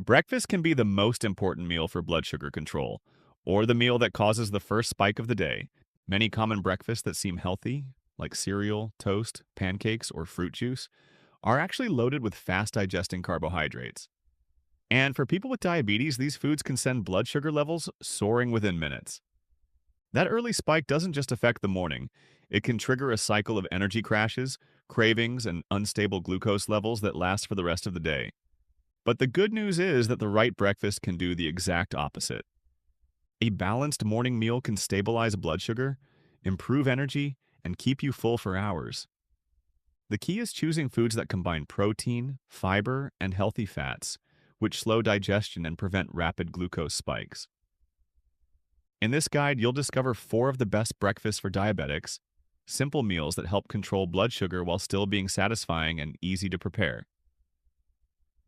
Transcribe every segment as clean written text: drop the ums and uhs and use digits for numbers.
Breakfast can be the most important meal for blood sugar control, or the meal that causes the first spike of the day. Many common breakfasts that seem healthy, like cereal, toast, pancakes, or fruit juice, are actually loaded with fast digesting carbohydrates. And for people with diabetes, these foods can send blood sugar levels soaring within minutes. That early spike doesn't just affect the morning, it can trigger a cycle of energy crashes, cravings, and unstable glucose levels that last for the rest of the day. But the good news is that the right breakfast can do the exact opposite. A balanced morning meal can stabilize blood sugar, improve energy, and keep you full for hours. The key is choosing foods that combine protein, fiber, and healthy fats, which slow digestion and prevent rapid glucose spikes. In this guide, you'll discover 4 of the best breakfasts for diabetics, simple meals that help control blood sugar while still being satisfying and easy to prepare.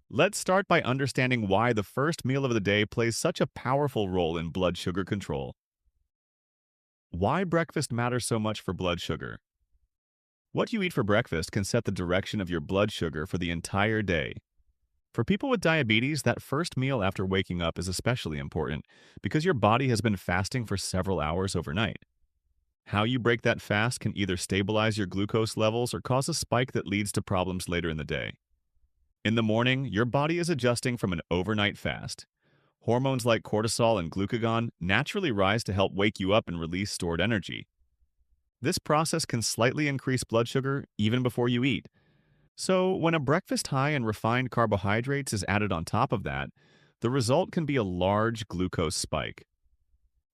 Let's start by understanding why the first meal of the day plays such a powerful role in blood sugar control. Why breakfast matters so much for blood sugar. What you eat for breakfast can set the direction of your blood sugar for the entire day. For people with diabetes, that first meal after waking up is especially important because your body has been fasting for several hours overnight. How you break that fast can either stabilize your glucose levels or cause a spike that leads to problems later in the day. In the morning, your body is adjusting from an overnight fast. Hormones like cortisol and glucagon naturally rise to help wake you up and release stored energy. This process can slightly increase blood sugar even before you eat. So, when a breakfast high in refined carbohydrates is added on top of that, the result can be a large glucose spike.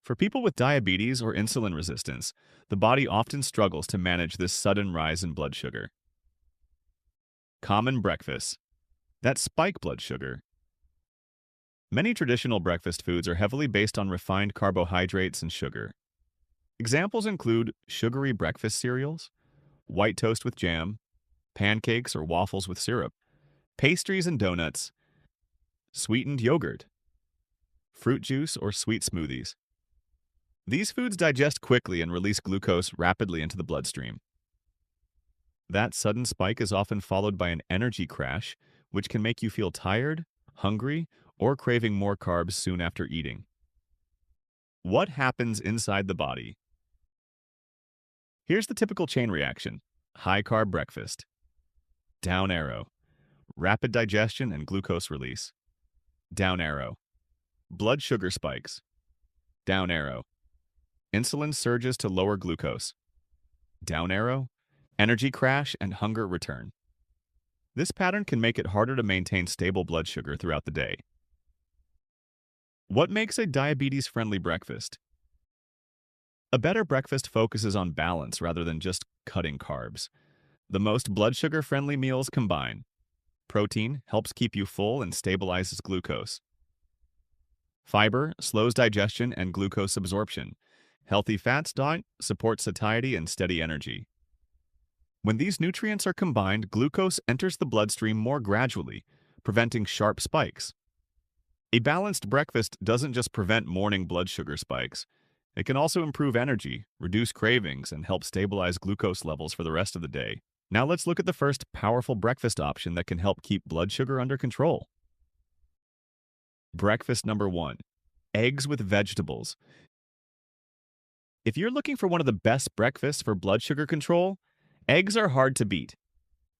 For people with diabetes or insulin resistance, the body often struggles to manage this sudden rise in blood sugar. Common breakfasts that spike blood sugar. Many traditional breakfast foods are heavily based on refined carbohydrates and sugar. Examples include sugary breakfast cereals, white toast with jam, pancakes or waffles with syrup, pastries and donuts, sweetened yogurt, fruit juice, or sweet smoothies. These foods digest quickly and release glucose rapidly into the bloodstream. That sudden spike is often followed by an energy crash, which can make you feel tired, hungry, or craving more carbs soon after eating. What happens inside the body? Here's the typical chain reaction. High-carb breakfast. Down arrow. Rapid digestion and glucose release. Down arrow. Blood sugar spikes. Down arrow. Insulin surges to lower glucose. Down arrow. Energy crash and hunger return. This pattern can make it harder to maintain stable blood sugar throughout the day. What makes a diabetes-friendly breakfast? A better breakfast focuses on balance rather than just cutting carbs. The most blood sugar-friendly meals combine. Protein helps keep you full and stabilizes glucose. Fiber slows digestion and glucose absorption. Healthy fats diet supports satiety and steady energy. When these nutrients are combined, glucose enters the bloodstream more gradually, preventing sharp spikes. A balanced breakfast doesn't just prevent morning blood sugar spikes. It can also improve energy, reduce cravings, and help stabilize glucose levels for the rest of the day. Now let's look at the first powerful breakfast option that can help keep blood sugar under control. Breakfast number 1. Eggs with vegetables. If you're looking for one of the best breakfasts for blood sugar control, eggs are hard to beat.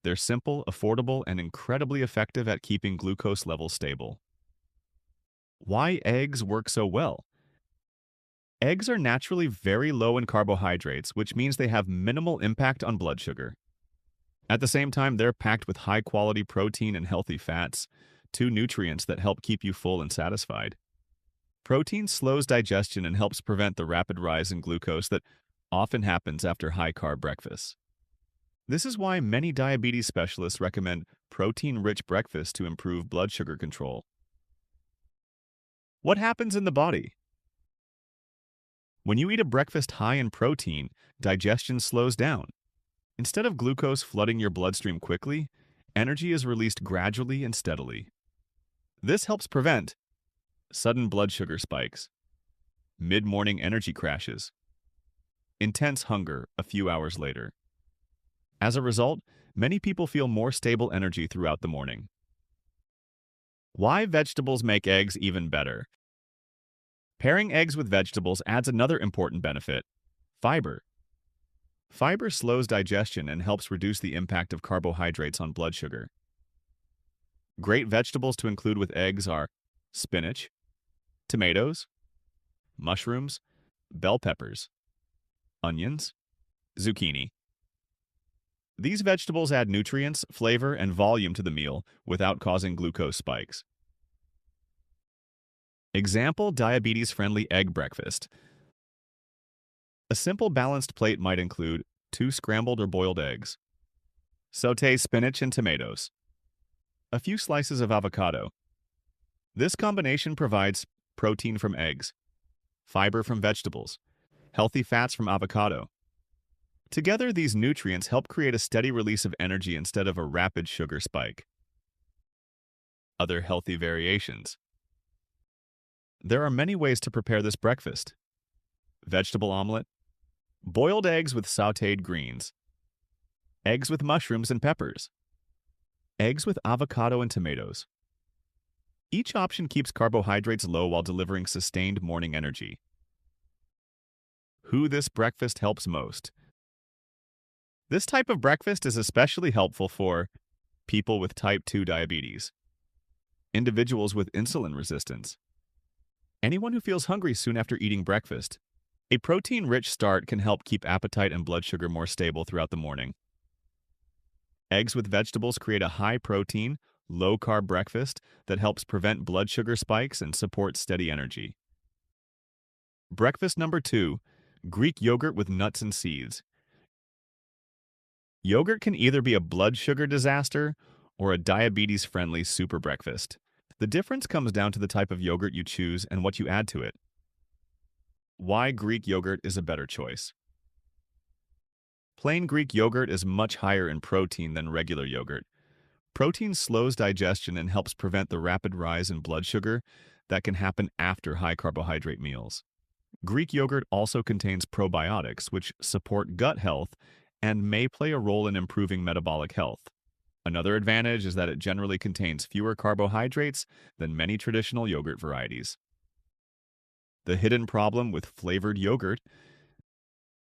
They're simple, affordable, and incredibly effective at keeping glucose levels stable. Why eggs work so well? Eggs are naturally very low in carbohydrates, which means they have minimal impact on blood sugar. At the same time, they're packed with high-quality protein and healthy fats, 2 nutrients that help keep you full and satisfied. Protein slows digestion and helps prevent the rapid rise in glucose that often happens after high-carb breakfasts. This is why many diabetes specialists recommend protein-rich breakfasts to improve blood sugar control. What happens in the body? When you eat a breakfast high in protein, digestion slows down. Instead of glucose flooding your bloodstream quickly, energy is released gradually and steadily. This helps prevent sudden blood sugar spikes, mid-morning energy crashes, intense hunger a few hours later. As a result, many people feel more stable energy throughout the morning. Why vegetables make eggs even better? Pairing eggs with vegetables adds another important benefit: fiber. Fiber slows digestion and helps reduce the impact of carbohydrates on blood sugar. Great vegetables to include with eggs are spinach, tomatoes, mushrooms, bell peppers, onions, zucchini. These vegetables add nutrients, flavor, and volume to the meal without causing glucose spikes. Example diabetes-friendly egg breakfast. A simple balanced plate might include 2 scrambled or boiled eggs, sauté spinach and tomatoes, a few slices of avocado. This combination provides protein from eggs, fiber from vegetables, healthy fats from avocado. Together, these nutrients help create a steady release of energy instead of a rapid sugar spike. Other healthy variations. There are many ways to prepare this breakfast: vegetable omelet, boiled eggs with sautéed greens, eggs with mushrooms and peppers, eggs with avocado and tomatoes. Each option keeps carbohydrates low while delivering sustained morning energy. Who this breakfast helps most? This type of breakfast is especially helpful for people with type 2 diabetes, individuals with insulin resistance, anyone who feels hungry soon after eating breakfast. A protein-rich start can help keep appetite and blood sugar more stable throughout the morning. Eggs with vegetables create a high-protein, low-carb breakfast that helps prevent blood sugar spikes and support steady energy. Breakfast number 2, Greek yogurt with nuts and seeds. Yogurt can either be a blood sugar disaster or a diabetes-friendly super breakfast. The difference comes down to the type of yogurt you choose and what you add to it. Why Greek yogurt is a better choice. Plain Greek yogurt is much higher in protein than regular yogurt. Protein slows digestion and helps prevent the rapid rise in blood sugar that can happen after high-carbohydrate meals. Greek yogurt also contains probiotics, which support gut health and may play a role in improving metabolic health. Another advantage is that it generally contains fewer carbohydrates than many traditional yogurt varieties. The hidden problem with flavored yogurt.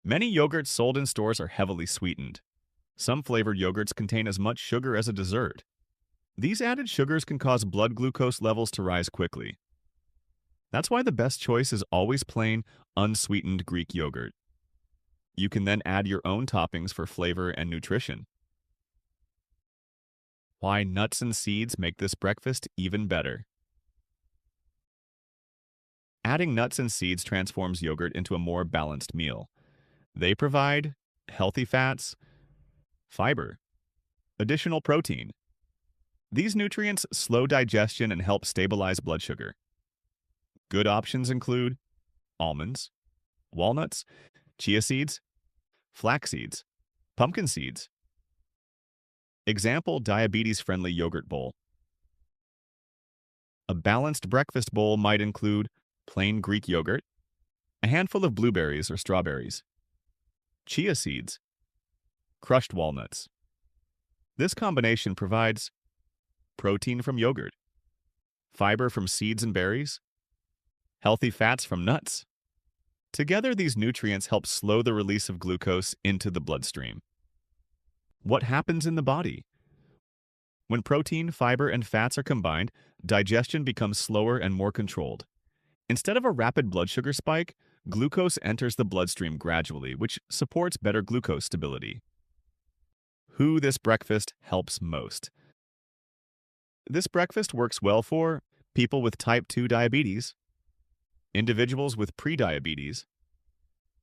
Many yogurts sold in stores are heavily sweetened. Some flavored yogurts contain as much sugar as a dessert. These added sugars can cause blood glucose levels to rise quickly. That's why the best choice is always plain, unsweetened Greek yogurt. You can then add your own toppings for flavor and nutrition. Why nuts and seeds make this breakfast even better. Adding nuts and seeds transforms yogurt into a more balanced meal. They provide healthy fats, fiber, additional protein. These nutrients slow digestion and help stabilize blood sugar. Good options include almonds, walnuts, chia seeds, flax seeds, pumpkin seeds. Example diabetes-friendly yogurt bowl. A balanced breakfast bowl might include plain Greek yogurt, a handful of blueberries or strawberries, chia seeds, crushed walnuts. This combination provides protein from yogurt, fiber from seeds and berries, healthy fats from nuts. Together, these nutrients help slow the release of glucose into the bloodstream. What happens in the body? When protein, fiber, and fats are combined, digestion becomes slower and more controlled. Instead of a rapid blood sugar spike, glucose enters the bloodstream gradually, which supports better glucose stability. Who this breakfast helps most. This breakfast works well for people with type 2 diabetes, individuals with prediabetes,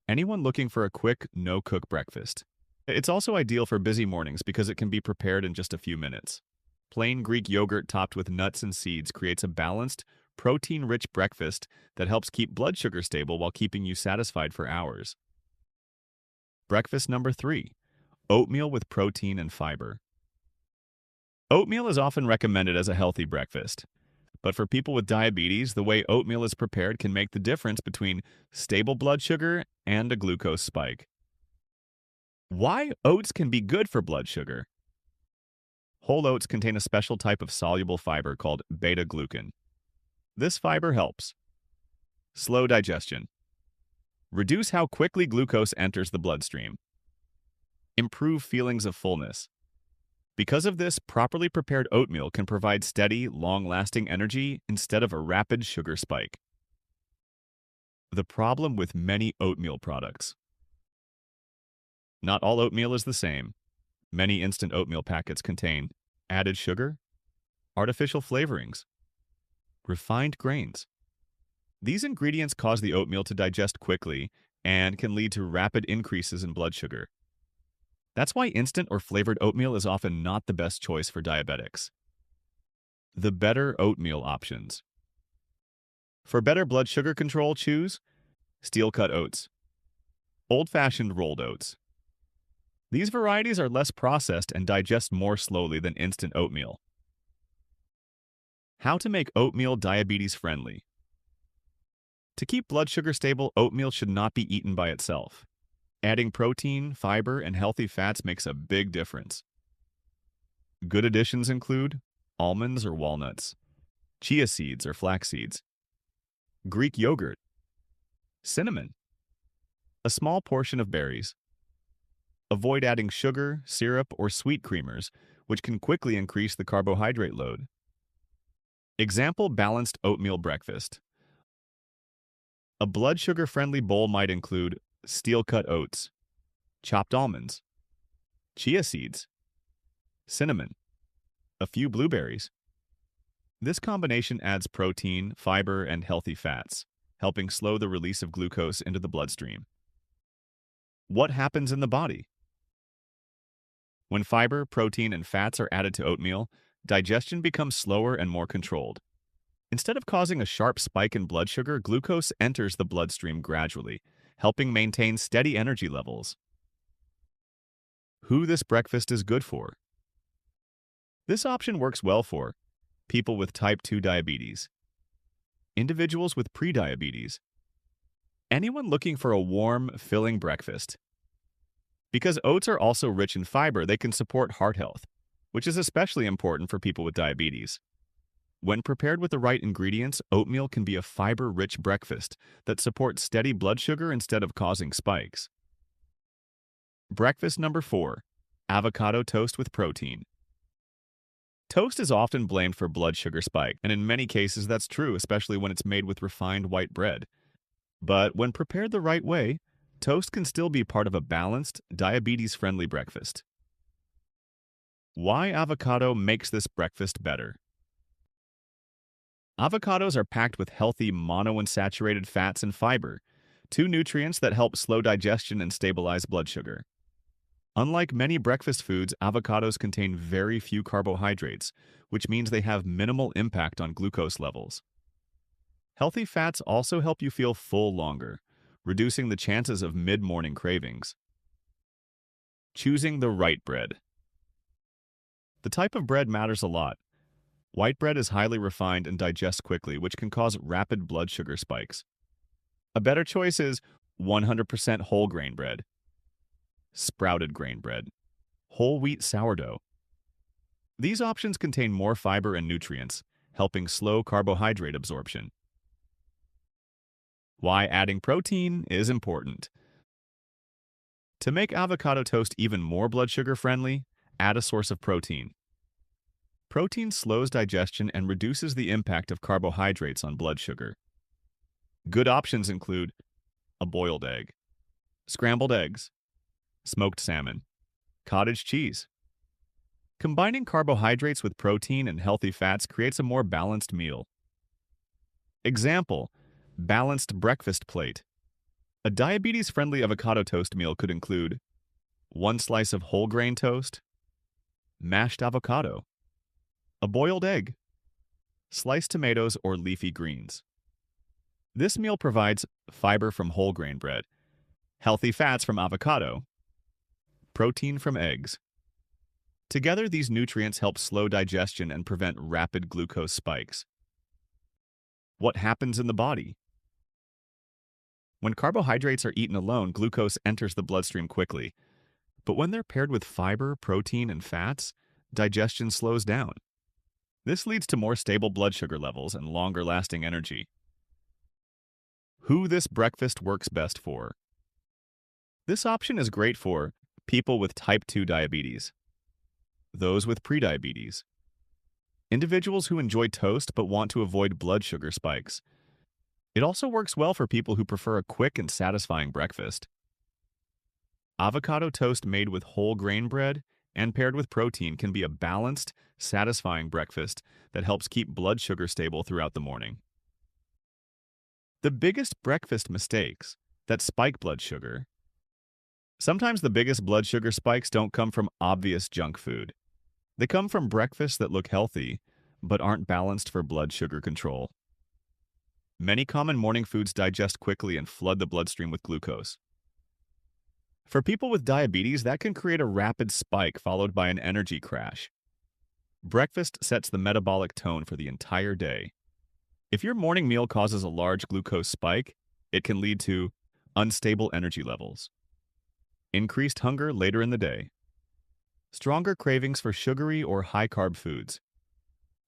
anyone looking for a quick, no-cook breakfast. It's also ideal for busy mornings because it can be prepared in just a few minutes. Plain Greek yogurt topped with nuts and seeds creates a balanced, protein-rich breakfast that helps keep blood sugar stable while keeping you satisfied for hours. Breakfast number 3, oatmeal with protein and fiber. Oatmeal is often recommended as a healthy breakfast. But for people with diabetes, the way oatmeal is prepared can make the difference between stable blood sugar and a glucose spike. Why oats can be good for blood sugar. Whole oats contain a special type of soluble fiber called beta-glucan. This fiber helps slow digestion, reduce how quickly glucose enters the bloodstream, improve feelings of fullness. Because of this, properly prepared oatmeal can provide steady, long-lasting energy instead of a rapid sugar spike. The problem with many oatmeal products. Not all oatmeal is the same. Many instant oatmeal packets contain added sugar, artificial flavorings, refined grains. These ingredients cause the oatmeal to digest quickly and can lead to rapid increases in blood sugar. That's why instant or flavored oatmeal is often not the best choice for diabetics. The better oatmeal options. For better blood sugar control, choose steel-cut oats, old-fashioned rolled oats. These varieties are less processed and digest more slowly than instant oatmeal. How to make oatmeal diabetes-friendly. To keep blood sugar stable, oatmeal should not be eaten by itself. Adding protein, fiber, and healthy fats makes a big difference. Good additions include almonds or walnuts, chia seeds or flax seeds, Greek yogurt, cinnamon, a small portion of berries. Avoid adding sugar, syrup, or sweet creamers, which can quickly increase the carbohydrate load. Example balanced oatmeal breakfast. A blood sugar-friendly bowl might include steel-cut oats, chopped almonds, chia seeds, cinnamon, a few blueberries. This combination adds protein, fiber, and healthy fats, helping slow the release of glucose into the bloodstream. What happens in the body? When fiber, protein, and fats are added to oatmeal, digestion becomes slower and more controlled. Instead of causing a sharp spike in blood sugar, glucose enters the bloodstream gradually, helping maintain steady energy levels. Who this breakfast is good for? This option works well for people with type 2 diabetes, individuals with prediabetes, anyone looking for a warm, filling breakfast. Because oats are also rich in fiber, they can support heart health, which is especially important for people with diabetes. When prepared with the right ingredients, oatmeal can be a fiber-rich breakfast that supports steady blood sugar instead of causing spikes. Breakfast number 4, avocado toast with protein. Toast is often blamed for blood sugar spike, and in many cases that's true, especially when it's made with refined white bread. But when prepared the right way, toast can still be part of a balanced, diabetes-friendly breakfast. Why avocado makes this breakfast better? Avocados are packed with healthy monounsaturated fats and fiber, two nutrients that help slow digestion and stabilize blood sugar. Unlike many breakfast foods, avocados contain very few carbohydrates, which means they have minimal impact on glucose levels. Healthy fats also help you feel full longer, reducing the chances of mid-morning cravings. Choosing the right bread. The type of bread matters a lot. White bread is highly refined and digests quickly, which can cause rapid blood sugar spikes. A better choice is 100% whole grain bread, sprouted grain bread, whole wheat sourdough. These options contain more fiber and nutrients, helping slow carbohydrate absorption. Why adding protein is important. To make avocado toast even more blood sugar friendly, add a source of protein. Protein slows digestion and reduces the impact of carbohydrates on blood sugar. Good options include a boiled egg, scrambled eggs, smoked salmon, cottage cheese. Combining carbohydrates with protein and healthy fats creates a more balanced meal. Example, balanced breakfast plate. A diabetes-friendly avocado toast meal could include 1 slice of whole grain toast, mashed avocado, a boiled egg, sliced tomatoes or leafy greens. This meal provides fiber from whole grain bread, healthy fats from avocado, protein from eggs. Together, these nutrients help slow digestion and prevent rapid glucose spikes. What happens in the body? When carbohydrates are eaten alone, glucose enters the bloodstream quickly. But when they're paired with fiber, protein, and fats, digestion slows down. This leads to more stable blood sugar levels and longer-lasting energy. Who this breakfast works best for? This option is great for people with type 2 diabetes, those with prediabetes, individuals who enjoy toast but want to avoid blood sugar spikes. It also works well for people who prefer a quick and satisfying breakfast. Avocado toast made with whole grain bread and paired with protein can be a balanced, satisfying breakfast that helps keep blood sugar stable throughout the morning. The biggest breakfast mistakes that spike blood sugar. Sometimes the biggest blood sugar spikes don't come from obvious junk food. They come from breakfasts that look healthy but aren't balanced for blood sugar control. Many common morning foods digest quickly and flood the bloodstream with glucose. For people with diabetes, that can create a rapid spike followed by an energy crash. Breakfast sets the metabolic tone for the entire day. If your morning meal causes a large glucose spike, it can lead to unstable energy levels, increased hunger later in the day, stronger cravings for sugary or high-carb foods.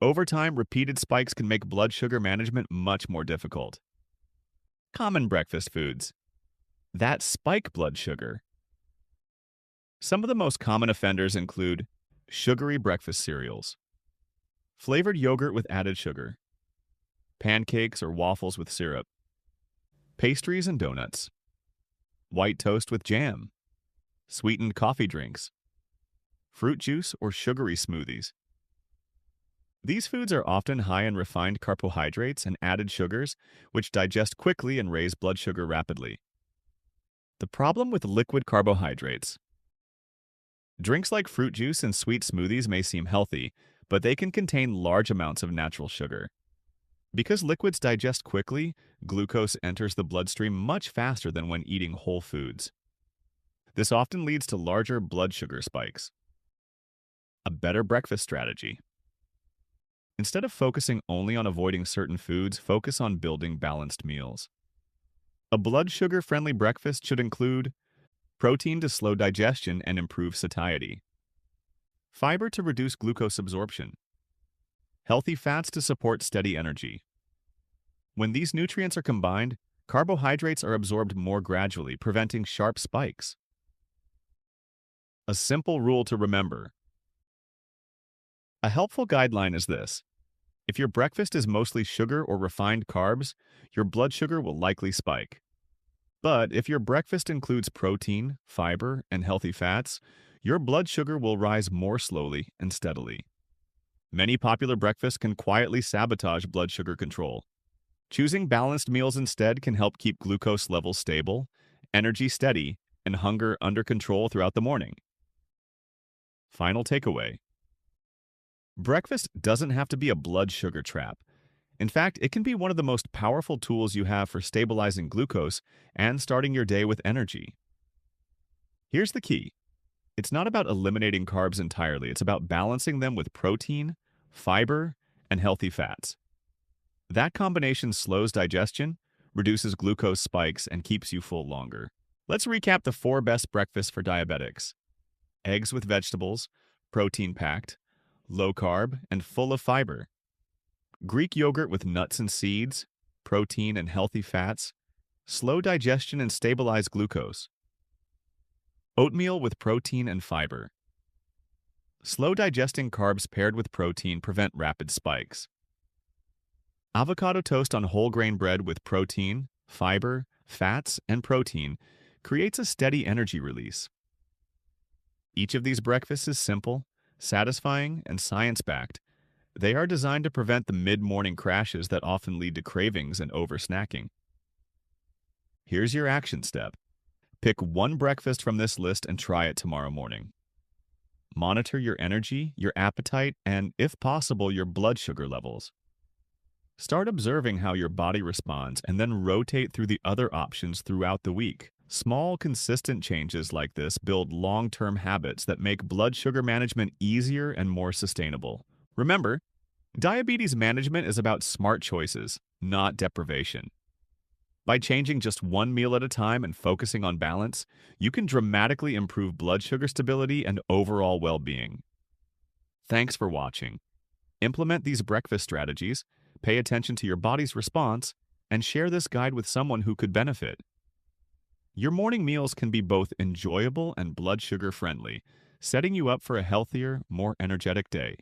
Over time, repeated spikes can make blood sugar management much more difficult. Common breakfast foods that spike blood sugar. Some of the most common offenders include sugary breakfast cereals, flavored yogurt with added sugar, pancakes or waffles with syrup, pastries and donuts, white toast with jam, sweetened coffee drinks, fruit juice or sugary smoothies. These foods are often high in refined carbohydrates and added sugars, which digest quickly and raise blood sugar rapidly. The problem with liquid carbohydrates. Drinks like fruit juice and sweet smoothies may seem healthy, but they can contain large amounts of natural sugar. Because liquids digest quickly, glucose enters the bloodstream much faster than when eating whole foods. This often leads to larger blood sugar spikes. A better breakfast strategy. Instead of focusing only on avoiding certain foods, focus on building balanced meals. A blood sugar-friendly breakfast should include protein to slow digestion and improve satiety, fiber to reduce glucose absorption, healthy fats to support steady energy. When these nutrients are combined, carbohydrates are absorbed more gradually, preventing sharp spikes. A simple rule to remember. A helpful guideline is this. If your breakfast is mostly sugar or refined carbs, your blood sugar will likely spike. But if your breakfast includes protein, fiber, and healthy fats, your blood sugar will rise more slowly and steadily. Many popular breakfasts can quietly sabotage blood sugar control. Choosing balanced meals instead can help keep glucose levels stable, energy steady, and hunger under control throughout the morning. Final takeaway. Breakfast doesn't have to be a blood sugar trap. In fact, it can be one of the most powerful tools you have for stabilizing glucose and starting your day with energy. Here's the key. It's not about eliminating carbs entirely. It's about balancing them with protein, fiber, and healthy fats. That combination slows digestion, reduces glucose spikes, and keeps you full longer. Let's recap the 4 best breakfasts for diabetics. Eggs with vegetables, protein-packed, low-carb, and full of fiber. Greek yogurt with nuts and seeds, protein and healthy fats, slow digestion and stabilize glucose. Oatmeal with protein and fiber. Slow digesting carbs paired with protein prevent rapid spikes. Avocado toast on whole grain bread with protein, fiber, fats, and protein creates a steady energy release. Each of these breakfasts is simple, satisfying, and science-backed. They are designed to prevent the mid-morning crashes that often lead to cravings and over-snacking. Here's your action step. Pick one breakfast from this list and try it tomorrow morning. Monitor your energy, your appetite, and, if possible, your blood sugar levels. Start observing how your body responds and then rotate through the other options throughout the week. Small, consistent changes like this build long-term habits that make blood sugar management easier and more sustainable. Remember, diabetes management is about smart choices, not deprivation. By changing just one meal at a time and focusing on balance, you can dramatically improve blood sugar stability and overall well-being. Thanks for watching. Implement these breakfast strategies, pay attention to your body's response, and share this guide with someone who could benefit. Your morning meals can be both enjoyable and blood sugar friendly, setting you up for a healthier, more energetic day.